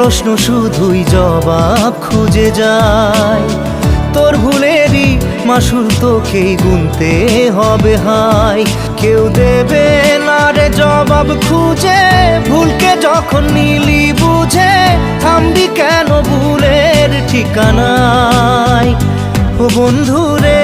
প্রশ্ন শুধুই জবাব খুঁজে যায়। তোর ভুলেরই মাসুল তোকেই গুনতে হবে হায়। কেউ দেবে না রে জবাব খুঁজে, ভুলকে যখন নিলি বুঝে থামবি কেন ভুলের ঠিকানায়। ও বন্ধু রে